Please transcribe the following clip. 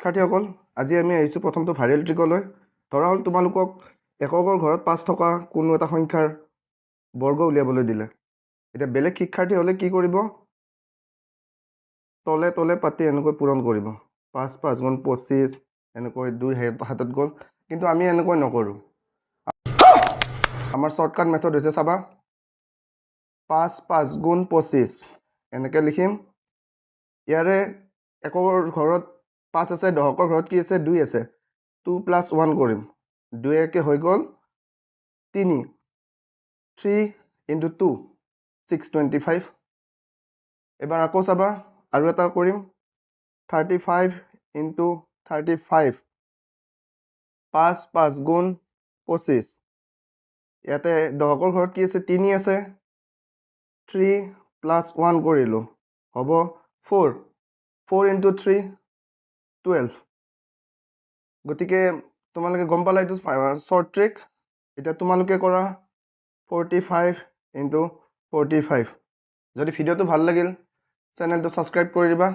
শিক্ষাৰ্থীসকল আজি আমি আহিছোঁ প্ৰথমটো ভাইৰেল ট্ৰিকলৈ। ধৰা হ'ল তোমালোকক এককৰ ঘৰত 5 থকা কোনো এটা সংখ্যাৰ বৰ্গ উলিয়াবলৈ দিলে। এতিয়া বেলেগ শিক্ষাৰ্থী হ'লে কি কৰিব? তলে তলে পাতি এনেকৈ পূৰণ কৰিব। 5 5 গুণ 25 এনেকৈ 2 হাতত গ'ল, কিন্তু আমি এনেকৈ নকৰোঁ। আমাৰ শ্বৰ্টকাট মেথড হৈছে, চাবা, 5 5 গুণ 25 এনেকৈ লিখিম। ইয়াৰে এককৰ ঘৰত 5 আছে, দশকৰ ঘৰত কি আছে? 2 আছে। 2 + 1 কৰিম। 2 একে হৈ গ'ল 3। 3 × 2 625। এবাৰ আকৌ চাবা, আৰু এটা কৰিম। 35 × 35। 5 5 গুণ 25। ইয়াতে দশকৰ ঘৰত কি আছে? 3 আছে। 3 + 1 কৰিলোঁ, হ'ব 4। 4 × 3 12। গতিকে তোমালোকে গম পালা এইটো শ্বৰ্ট ট্ৰিক। এতিয়া তোমালোকে কৰা 45 × 45। যদি ভিডিঅ'টো ভাল লাগিল চেনেলটো ছাবস্ক্ৰাইব কৰি দিবা।